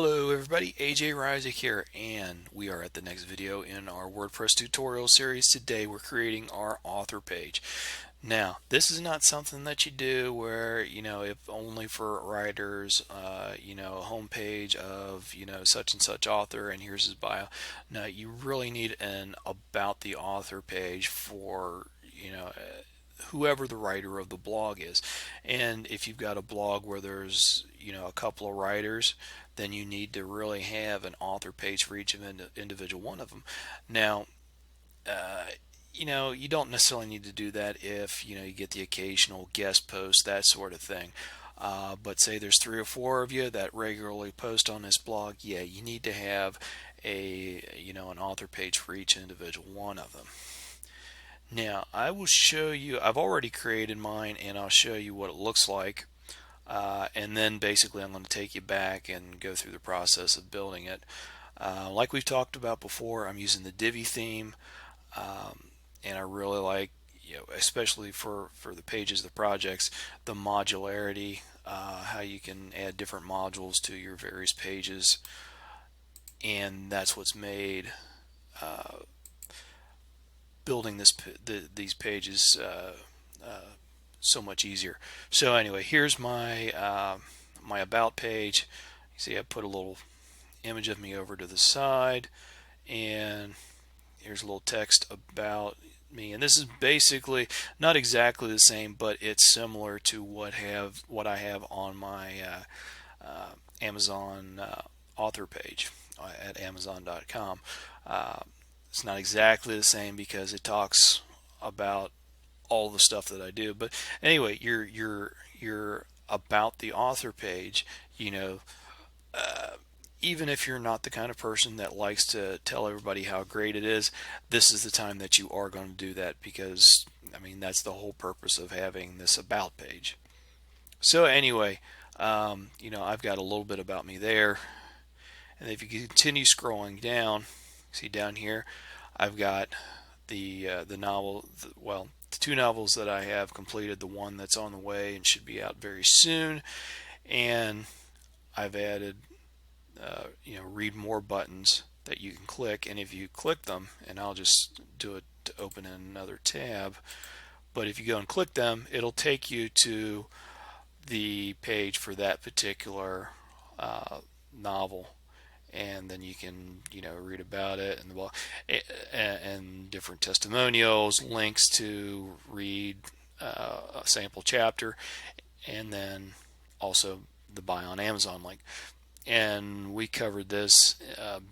Hello everybody, AJ Ryzik here, and we are at the next video in our WordPress tutorial series. Today we're creating our author page. Now, this is not something that you do where, if only for writers, a home page of, such and such author and here's his bio. No, you really need an about the author page for, whoever the writer of the blog is. And if you've got a blog where there's a couple of writers, then you need to really have an author page for each of individual one of them. Now, you don't necessarily need to do that if you get the occasional guest post, that sort of thing. But say there's 3 or 4 of you that regularly post on this blog, yeah, you need to have an author page for each individual one of them. Now I will show you, I've already created mine and I'll show you what it looks like, and then basically I'm going to take you back and go through the process of building it. Like we've talked about before, I'm using the Divi theme, and I really like, especially for the pages, the projects, the modularity, how you can add different modules to your various pages, and that's what's made building these pages so much easier. So anyway, here's my my about page. You see I put a little image of me over to the side, and here's a little text about me, and this is basically not exactly the same, but it's similar to what I have on my Amazon author page at amazon.com. It's not exactly the same because it talks about all the stuff that I do. But anyway, you're about the author page, even if you're not the kind of person that likes to tell everybody how great it is, this is the time that you are going to do that, because that's the whole purpose of having this about page. So anyway, I've got a little bit about me there, and if you continue scrolling down, see down here, I've got the novel, well, the 2 novels that I have completed, the one that's on the way and should be out very soon, and I've added read more buttons that you can click, and if you click them, and I'll just do it to open in another tab, but if you go and click them, it'll take you to the page for that particular novel, and then you can read about it and and different testimonials, links to read a sample chapter, and then also the buy on Amazon link. And we covered this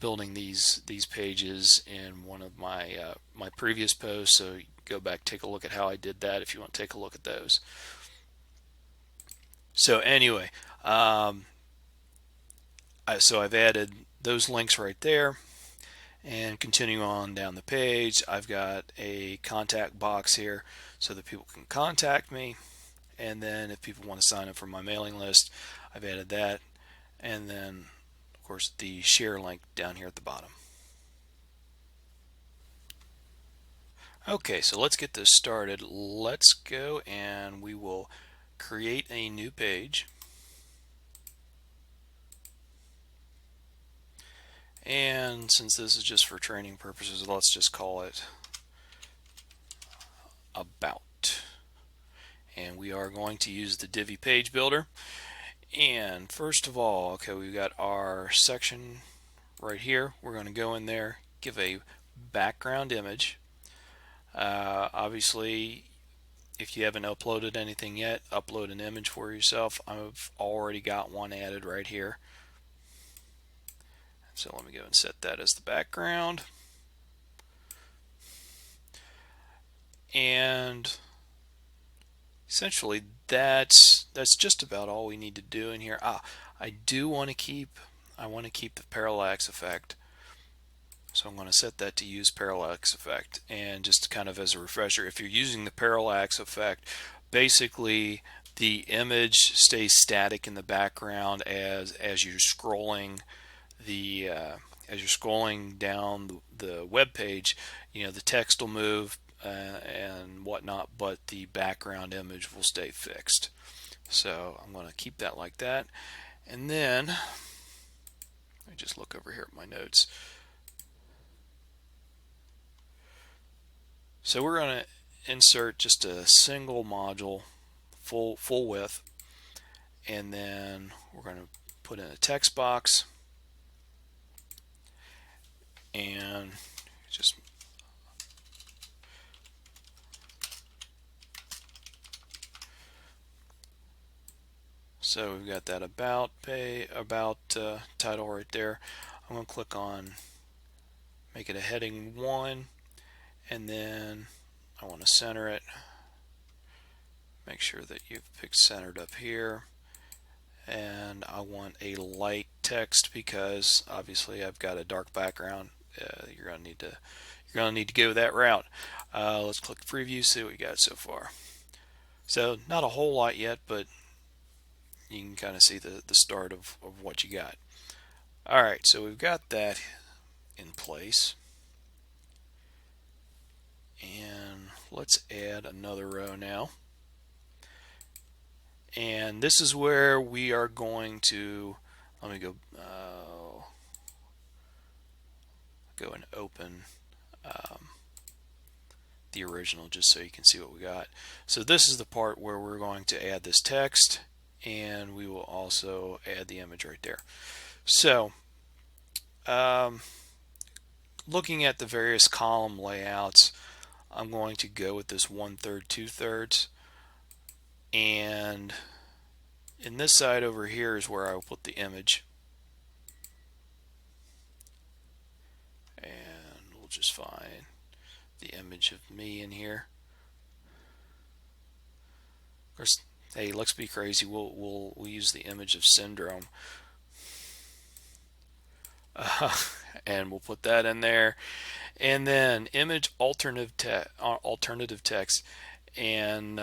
building these pages in one of my my previous posts, so go back, take a look at how I did that if you want to take a look at those. So anyway, so I've added those links right there, and continue on down the page, I've got a contact box here so that people can contact me, and then if people want to sign up for my mailing list, I've added that, and then of course the share link down here at the bottom. Okay, so let's get this started. Let's go and we will create a new page. And since this is just for training purposes, let's just call it about. And we are going to use the Divi page builder. And first of all, okay, we've got our section right here. We're going to go in there, give a background image. Obviously, if you haven't uploaded anything yet, upload an image for yourself. I've already got one added right here. So let me go and set that as the background. And essentially that's just about all we need to do in here. I want to keep the parallax effect. So I'm going to set that to use parallax effect. And just kind of as a refresher, if you're using the parallax effect, basically the image stays static in the background as you're scrolling down the web page. The text will move and whatnot, but the background image will stay fixed. So I'm going to keep that like that, and then I just look over here at my notes. So we're going to insert just a single module, full width, and then we're going to put in a text box and just so we've got that about title right there. I'm going to click on make it a heading 1, and then I want to center it. Make sure that you've picked centered up here, and I want a light text because obviously I've got a dark background. You're gonna need to go that route. Let's click preview, see what we got so far. So not a whole lot yet, but you can kind of see the start of what you got. Alright, so we've got that in place, and let's add another row now. And this is where we are going to, let me go and open the original just so you can see what we got. So this is the part where we're going to add this text, and we will also add the image right there. So looking at the various column layouts, I'm going to go with this 1/3, 2/3, and in this side over here is where I will put the image, and we'll just find the image of me in here. Of course, hey, let's be crazy. We'll use the image of Syndrome, and we'll put that in there. And then image alternative text, and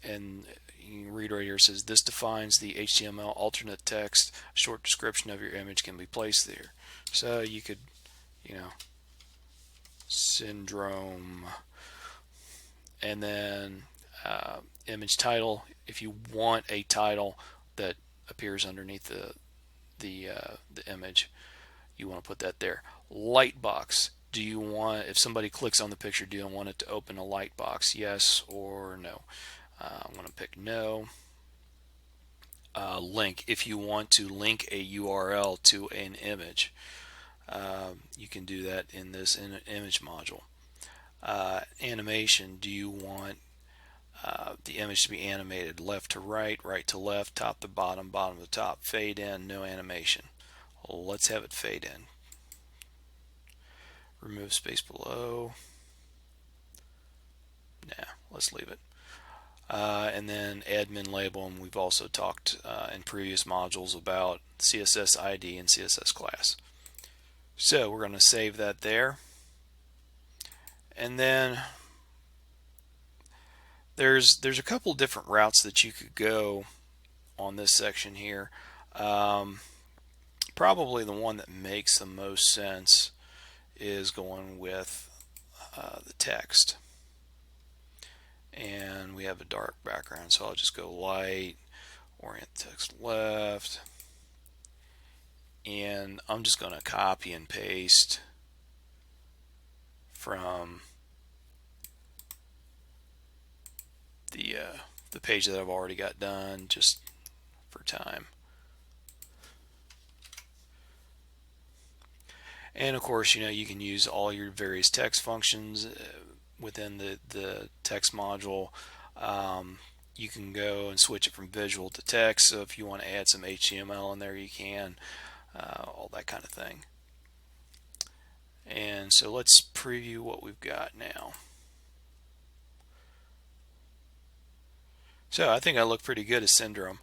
you can read right here. It says this defines the HTML alternate text. A short description of your image can be placed there. So you could, Syndrome, and then image title. If you want a title that appears underneath the image, you want to put that there. Lightbox. Do you want, if somebody clicks on the picture, do you want it to open a light box? Yes or no? I'm going to pick no. Link. If you want to link a URL to an image, you can do that in this image module. Animation. Do you want the image to be animated left to right, right to left, top to bottom, bottom to top? Fade in, no animation. Well, let's have it fade in. Remove space below. Nah, let's leave it. And then admin label, and we've also talked in previous modules about CSS ID and CSS class. So we're going to save that there. And then there's a couple different routes that you could go on this section here. Probably the one that makes the most sense is going with the text. And we have a dark background, so I'll just go light, orient text left, and I'm just going to copy and paste from the page that I've already got done just for time. And of course, you can use all your various text functions within the text module. You can go and switch it from visual to text, so if you want to add some HTML in there, you can, all that kind of thing. And so let's preview what we've got now. So I think I look pretty good as Syndrome.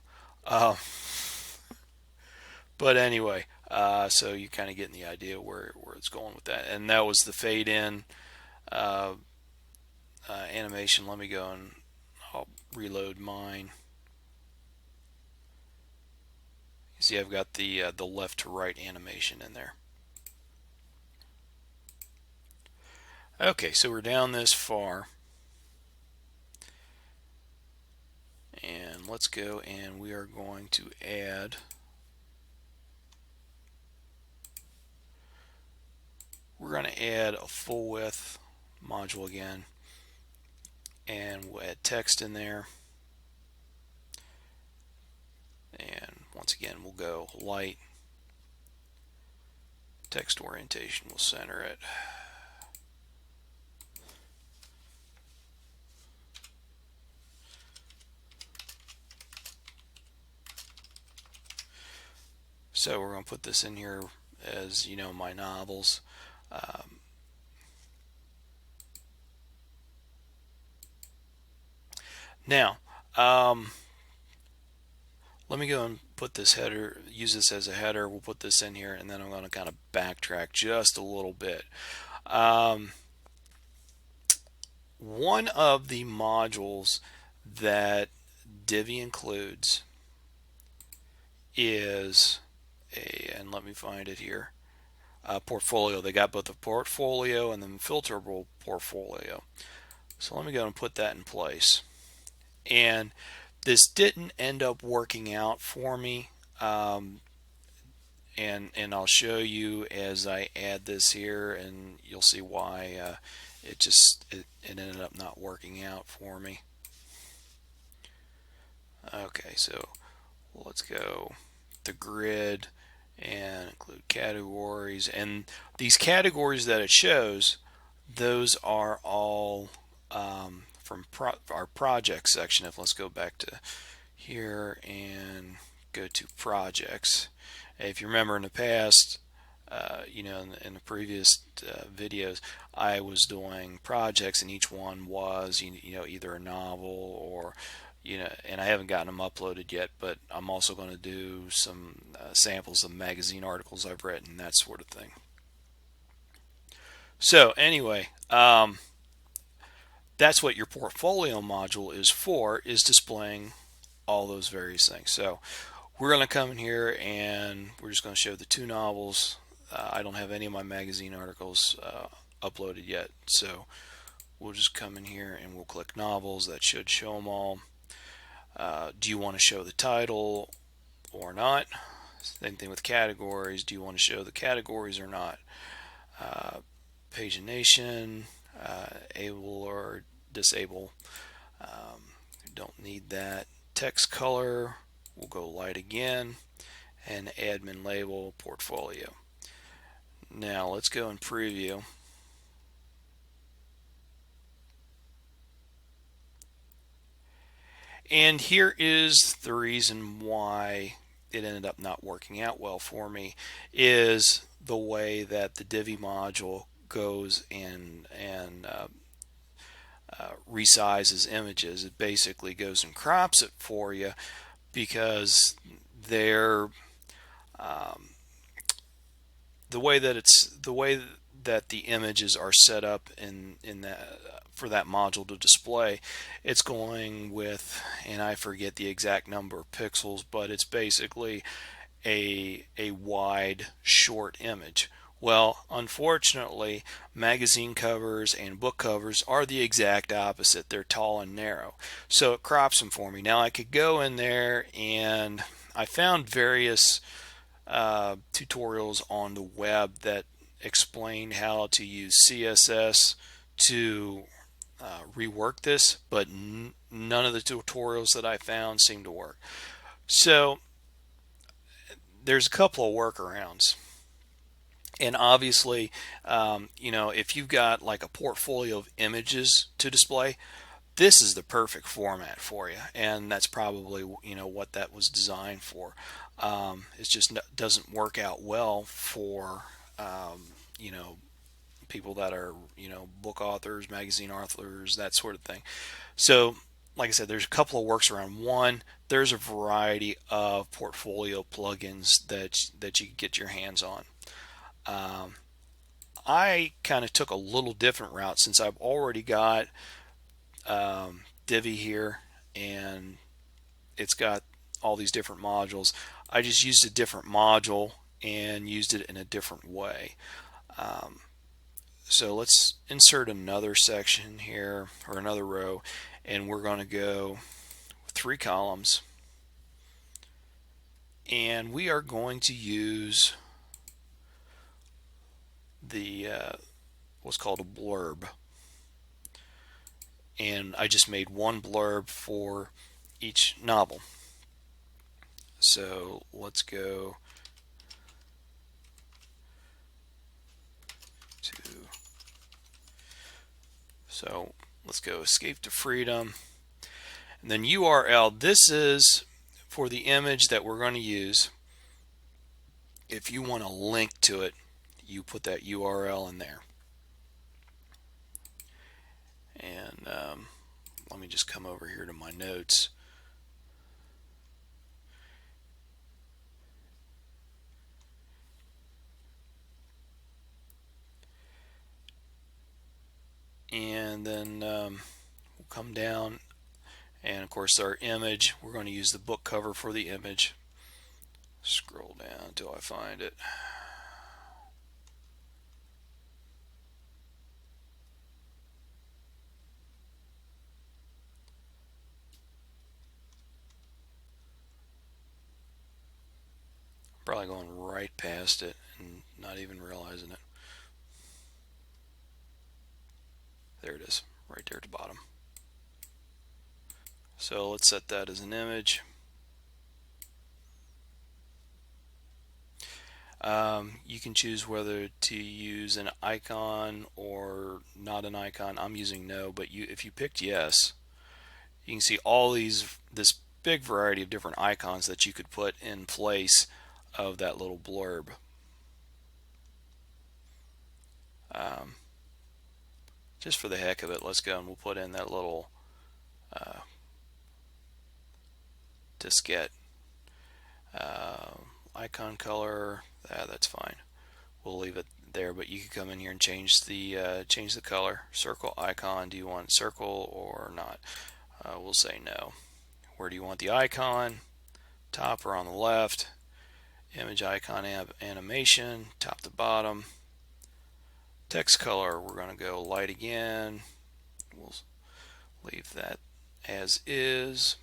But anyway, so you're kind of getting the idea where it's going with that. And that was the fade in animation. Let me go and I'll reload mine. You see I've got the left to right animation in there. Okay, so we're down this far. And let's go and we are going to add we're going to add a full width module again, and we'll add text in there. And once again, we'll go light, text orientation, we'll center it. So we're going to put this in here as, you know, my novels. Now, let me go and put this header, use this as a header. We'll put this in here, and then I'm going to kind of backtrack just a little bit. One of the modules that Divi includes is and let me find it here, portfolio. They got both a portfolio and then filterable portfolio. So let me go and put that in place. And this didn't end up working out for me, and I'll show you as I add this here, and you'll see why it ended up not working out for me. Okay, so let's go the grid and include categories, and these categories that it shows, those are all from our project section. Let's go back to here and go to projects. If you remember in the past, you know, in the previous videos, I was doing projects, and each one was you know, either a novel or, you know, and I haven't gotten them uploaded yet, but I'm also going to do some samples of magazine articles I've written, that sort of thing. So anyway, that's what your portfolio module is for, is displaying all those various things. So we're going to come in here and we're just going to show the two novels. I don't have any of my magazine articles uploaded yet, so we'll just come in here and we'll click novels. That should show them all. Do you want to show the title or not? Same thing with categories. Do you want to show the categories or not? Pagination, able or disable. Don't need that. Text color, we'll go light again, and admin label, portfolio. Now let's go and preview. And here is the reason why it ended up not working out well for me, is the way that the Divi module goes and resizes images. It basically goes and crops it for you, because they're the way that the images are set up in that for that module to display, it's going with, and I forget the exact number of pixels, but it's basically a wide short image. Well, unfortunately, magazine covers and book covers are the exact opposite. They're tall and narrow, so it crops them for me. Now I could go in there, and I found various tutorials on the web that explain how to use CSS to rework this, but none of the tutorials that I found seem to work. So there's a couple of workarounds. And obviously, you know, if you've got like a portfolio of images to display, this is the perfect format for you, and that's probably, you know, what that was designed for. It just doesn't work out well for you know, people that are, you know, book authors, magazine authors, that sort of thing. So like I said, there's a couple of works around. One, there's a variety of portfolio plugins that you can get your hands on. I kind of took a little different route, since I've already got Divi here and it's got all these different modules. I just used a different module and used it in a different way. So let's insert another section here, or another row, and we're going to go 3 columns, and we are going to use the what's called a blurb, and I just made one blurb for each novel. So let's go to, so let's go escape to freedom, and then URL. This is for the image that we're going to use. If you want to link to it, you put that URL in there. And let me just come over here to my notes. And then we'll come down, and of course our image, we're going to use the book cover for the image. Scroll down until I find it. Probably going right past it and not even realizing it. There it is, right there at the bottom. So let's set that as an image. You can choose whether to use an icon or not an icon. I'm using no, but if you picked yes, you can see all this big variety of different icons that you could put in place of that little blurb. Just for the heck of it, let's go and we'll put in that little diskette icon color. That's fine. We'll leave it there, but you can come in here and change the color. Circle icon. Do you want circle or not? We'll say no. Where do you want the icon? Top or on the left? Image icon animation, top to bottom. Text color, we're going to go light again. We'll leave that as is.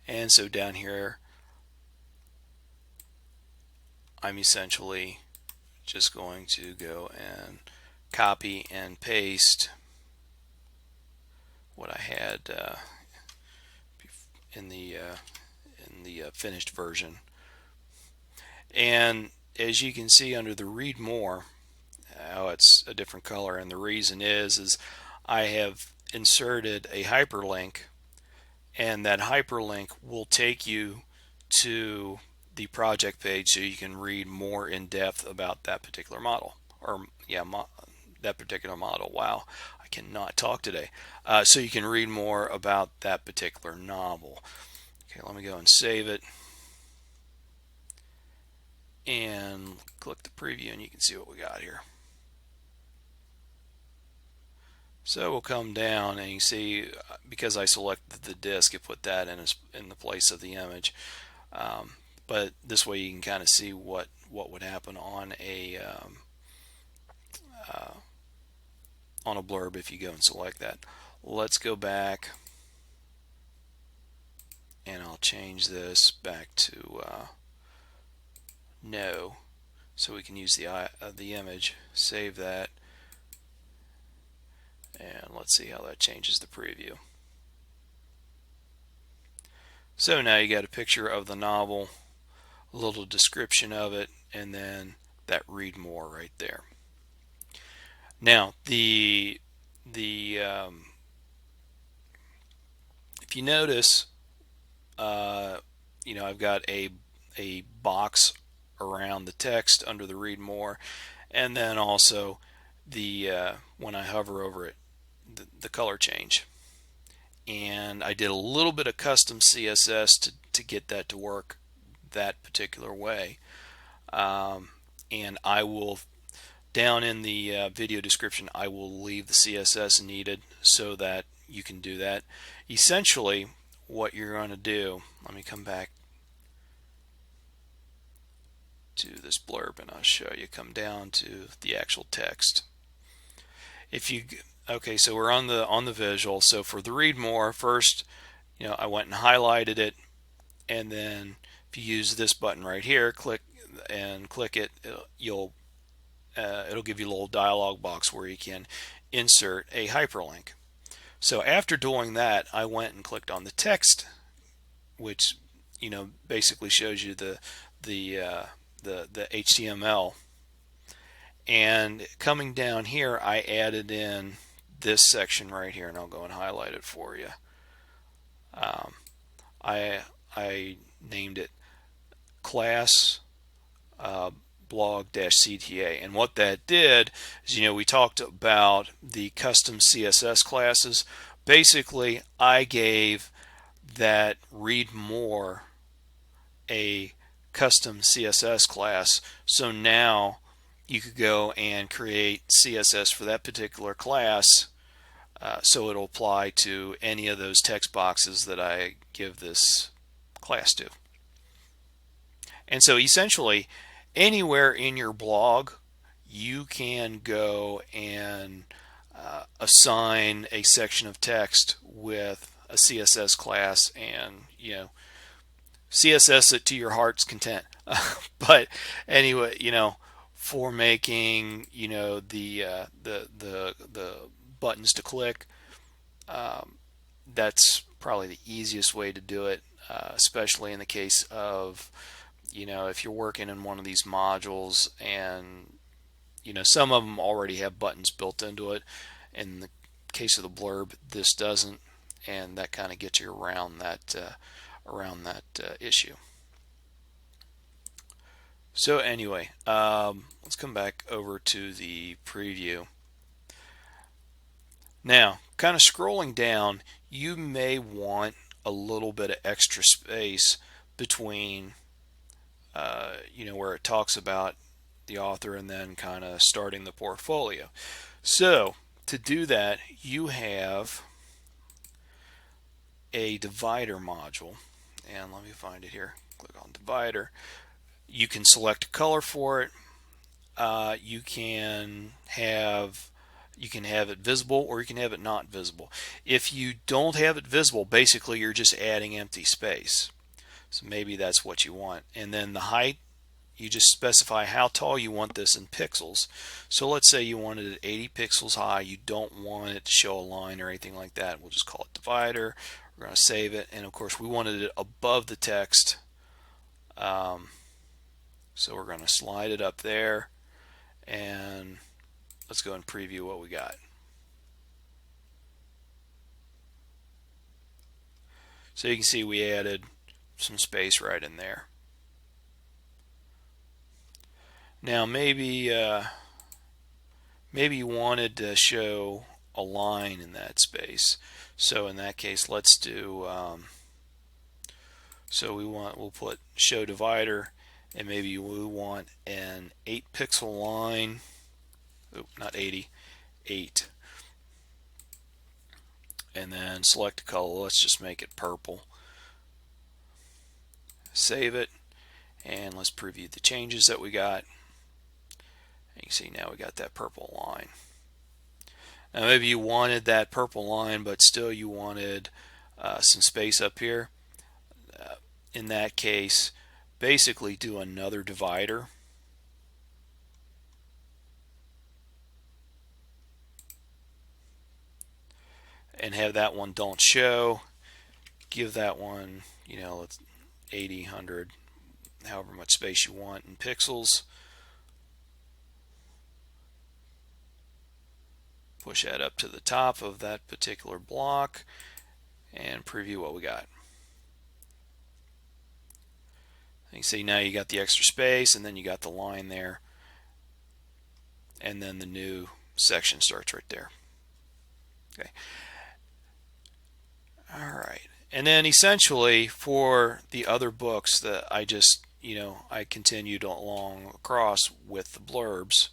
And so down here, I'm essentially just going to go and copy and paste what I had in the finished version. And as you can see under the read more, it's a different color, and the reason is I have inserted a hyperlink, and that hyperlink will take you to the project page so you can read more in depth about that particular model, or that particular model. Wow, I cannot talk today. So you can read more about that particular novel. Okay, let me go and save it and click the preview, and you can see what we got here. So we'll come down and you see, because I selected the disk, it put that in the place of the image. But this way you can kind of see what would happen on a blurb if you go and select that. Let's go back, and I'll change this back to no, so we can use the image. Save that, and let's see how that changes the preview. So now you got a picture of the novel, a little description of it, and then that read more right there. Now if you notice, I've got a box around the text under the read more, and then also when I hover over it, the color change. And I did a little bit of custom CSS to get that to work that particular way. And I will, down in the video description, I will leave the CSS needed so that you can do that. Essentially, what you're going to do, let me come back to this blurb and I'll show you. Come down to the actual text. Okay, so we're on the visual. So for the read more, first, I went and highlighted it, and then if you use this button right here, click and click it, it'll give you a little dialog box where you can insert a hyperlink. So after doing that, I went and clicked on the text, which basically shows you the HTML. And coming down here, I added in this section right here, and I'll go and highlight it for you. I named it class blog-cta, and what that did is, we talked about the custom CSS classes. Basically, I gave that read more a custom CSS class, so now you could go and create CSS for that particular class, so it'll apply to any of those text boxes that I give this class to. And so essentially, anywhere in your blog, you can go and assign a section of text with a CSS class, and CSS it to your heart's content. But anyway, for making the buttons to click, that's probably the easiest way to do it, especially in the case of if you're working in one of these modules, and some of them already have buttons built into it. In the case of the Blurb, this doesn't, and that kind of gets you around that issue. So anyway, let's come back over to the preview. Now, kind of scrolling down, you may want a little bit of extra space between where it talks about the author and then kind of starting the portfolio. So to do that, you have a divider module, and let me find it here. Click on divider. You can select a color for it. You can have it visible, or you can have it not visible. If you don't have it visible, basically you're just adding empty space. So maybe that's what you want. And then the height, you just specify how tall you want this in pixels. So let's say you wanted it 80 pixels high. You don't want it to show a line or anything like that. We'll just call it divider. We're going to save it. And of course, we wanted it above the text. So we're going to slide it up there. And let's go and preview what we got. So you can see we added some space right in there. Now maybe you wanted to show a line in that space. So in that case, let's do we'll put show divider, and maybe we want an 8 pixel line. Oh, not 80, 8. And then select a color. Let's just make it purple. Save it, and let's preview the changes that we got. You can see now we got that purple line. Now maybe you wanted that purple line, but still you wanted some space up here. In that case, basically do another divider. And have that one don't show. Give that one, let's 80, 100, however much space you want in pixels. Push that up to the top of that particular block and preview what we got. You can see now you got the extra space, and then you got the line there, and then the new section starts right there. Okay. All right. And then essentially for the other books that I just, I continued along across with the blurbs.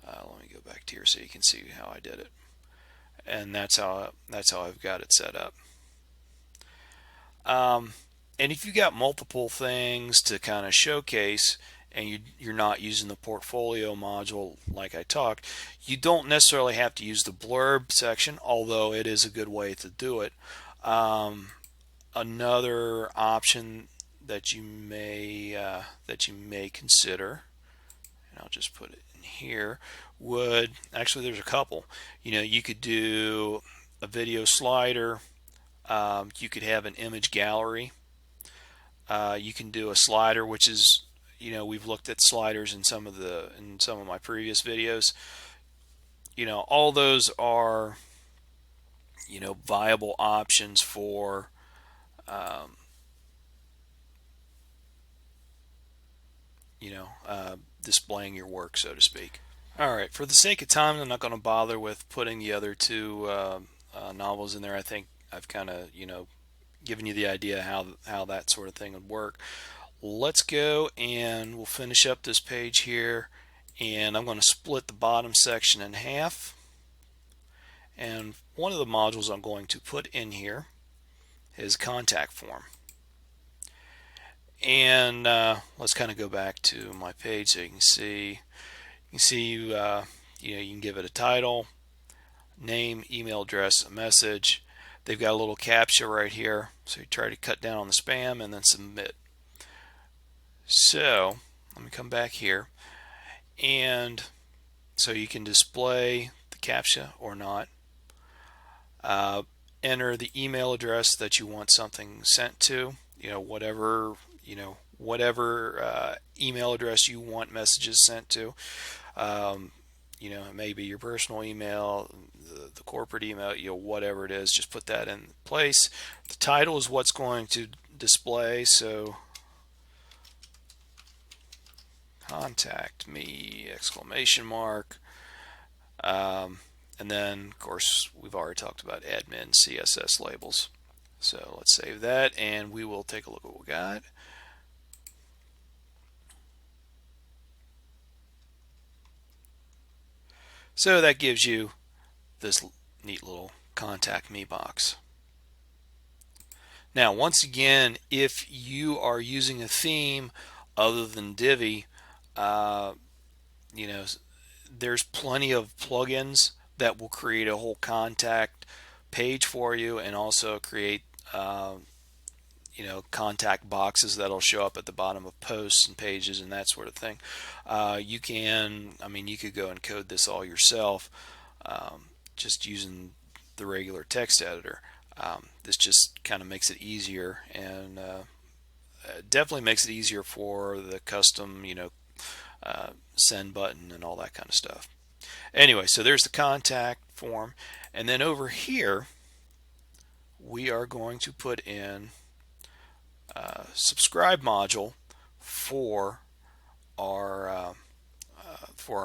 Let me go back to here so you can see how I did it. And that's how I've got it set up. And if you got multiple things to kind of showcase, and you're not using the portfolio module like I talked, you don't necessarily have to use the blurb section, although it is a good way to do it. Another option that you may consider, and I'll just put it in here, would actually, there's a couple. You could do a video slider. You could have an image gallery. You can do a slider, which is, we've looked at sliders in some of my previous videos. All those are, viable options for displaying your work, so to speak. All right, for the sake of time, I'm not going to bother with putting the other two novels in there. I think I've kind of, given you the idea how that sort of thing would work. Let's go and we'll finish up this page here, and I'm going to split the bottom section in half. And one of the modules I'm going to put in here is contact form. And let's kind of go back to my page so you can see. You can give it a title, name, email address, a message. They've got a little captcha right here, so you try to cut down on the spam and then submit. So let me come back here, and so you can display the captcha or not. Enter the email address that you want something sent to. Whatever email address you want messages sent to. It may be your personal email, the corporate email, whatever it is, just put that in place. The title is what's going to display, so contact me, exclamation mark. And then, of course, we've already talked about admin CSS labels. So let's save that, and we will take a look at what we got. So that gives you this neat little contact me box. Now, once again, if you are using a theme other than Divi, there's plenty of plugins that will create a whole contact page for you, and also create contact boxes that'll show up at the bottom of posts and pages and that sort of thing. You could go and code this all yourself, just using the regular text editor. This just kind of makes it easier, and definitely makes it easier for the custom, send button and all that kind of stuff. Anyway, so there's the contact form, and then over here we are going to put in a subscribe module for our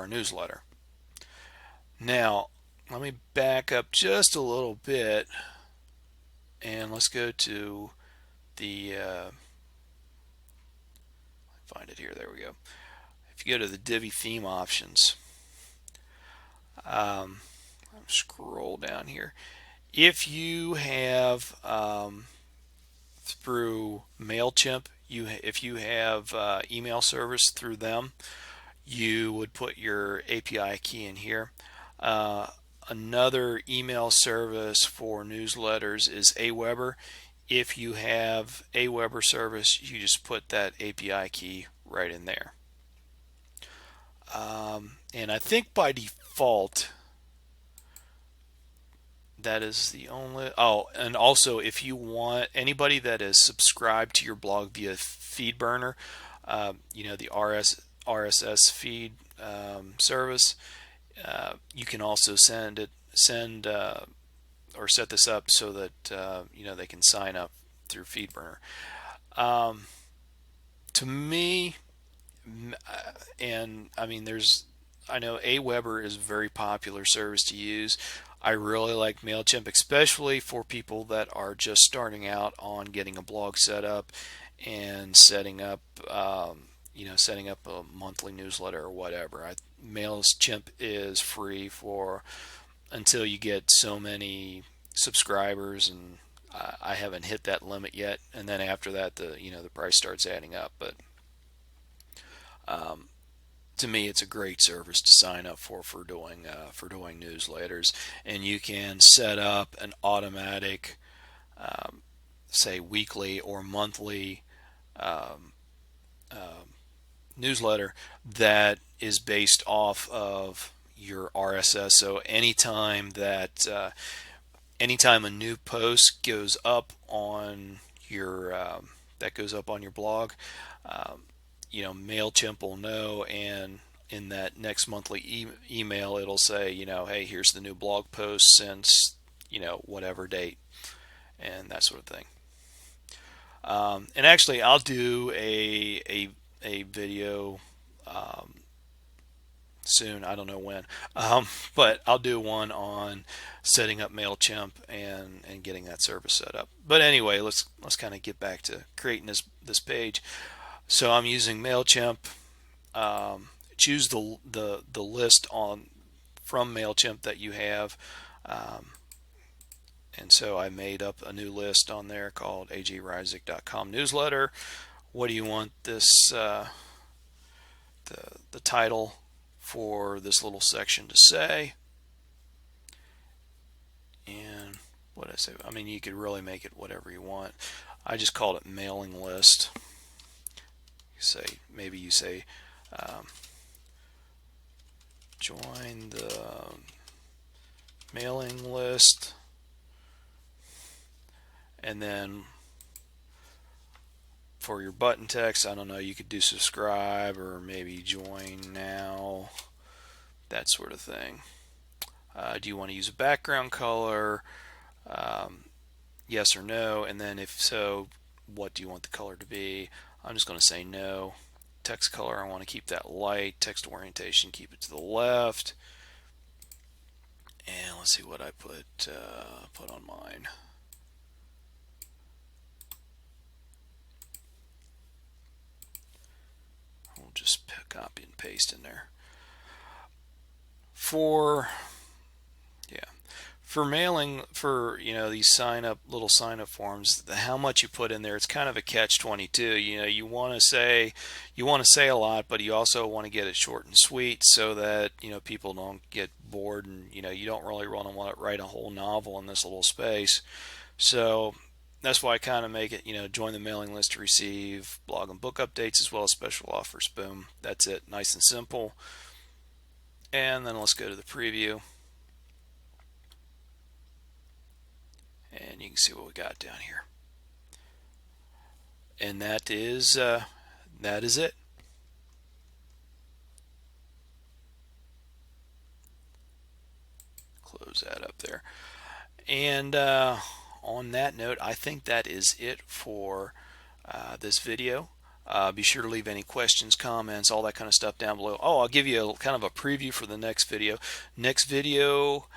newsletter. Now, let me back up just a little bit, and let's go to the find it here. There we go. If you go to the Divi theme options, scroll down here. If you have through MailChimp, if you have email service through them, you would put your API key in here. Another email service for newsletters is Aweber. If you have Aweber service, you just put that API key right in there. And I think by default that is the only. Oh, and also if you want anybody that is subscribed to your blog via FeedBurner, the RSS feed service, you can also send or set this up so that they can sign up through FeedBurner. To me, and I know Aweber is a very popular service to use. I really like MailChimp, especially for people that are just starting out on getting a blog set up and setting up a monthly newsletter or whatever. MailChimp is free until you get so many subscribers, and I haven't hit that limit yet. And then after that, the price starts adding up. But to me, it's a great service to sign up for doing newsletters, and you can set up an automatic, say weekly or monthly newsletter that is based off of your RSS. So anytime a new post goes up on your that goes up on your blog, MailChimp will know, and in that next monthly email it'll say, hey, here's the new blog post since whatever date, and that sort of thing. And actually, I'll do a video soon. I don't know when, but I'll do one on setting up MailChimp and getting that service set up. But anyway, let's kind of get back to creating this page. So I'm using MailChimp. Choose the list from MailChimp that you have. And so I made up a new list on there called agrisic.com newsletter. What do you want this the title for this little section to say? And what did I say? I mean, you could really make it whatever you want. I just called it mailing list. Maybe you say join the mailing list. And then for your button text, I don't know, you could do subscribe or maybe join now, that sort of thing. Do you want to use a background color? Yes or no? And then if so, what do you want the color to be? I'm just going to say no. Text color, I want to keep that light. Text orientation, keep it to the left. And let's see what I put on mine. We'll just copy and paste in there. For mailing, for these little sign up forms, how much you put in there, it's kind of a catch-22. You want to say a lot, but you also want to get it short and sweet so that people don't get bored, and you don't really want to write a whole novel in this little space. So that's why I kind of make it, join the mailing list to receive blog and book updates as well as special offers. Boom. That's it. Nice and simple. And then let's go to the preview. And you can see what we got down here. And that is it. Close that up there. And on that note, I think that is it for this video. Be sure to leave any questions, comments, all that kind of stuff down below. Oh, I'll give you kind of a preview for the next video. Next video,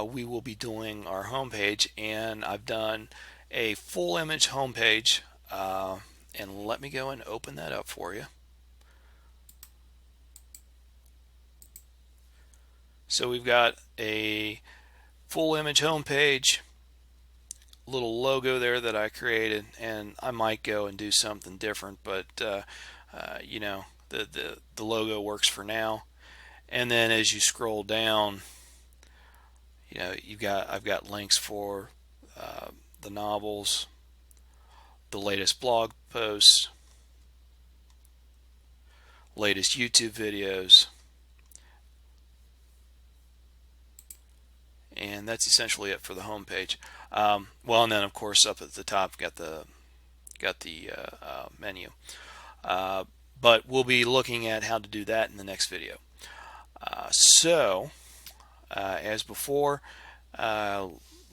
we will be doing our homepage, and I've done a full image homepage. And let me go and open that up for you. So we've got a full image homepage, little logo there that I created, and I might go and do something different, but the logo works for now. And then as you scroll down, I've got links for the novels, the latest blog posts, latest YouTube videos, and that's essentially it for the home page. Well, and then of course up at the top got the menu, but we'll be looking at how to do that in the next video. As before,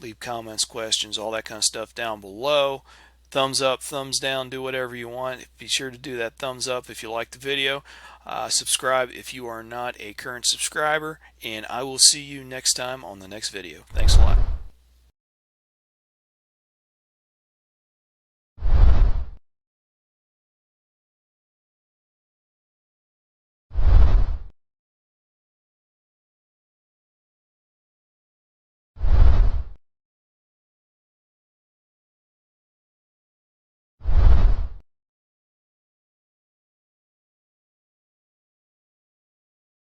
leave comments, questions, all that kind of stuff down below. Thumbs up, thumbs down, do whatever you want. Be sure to do that thumbs up if you like the video. Subscribe if you are not a current subscriber, and I will see you next time on the next video. Thanks a lot.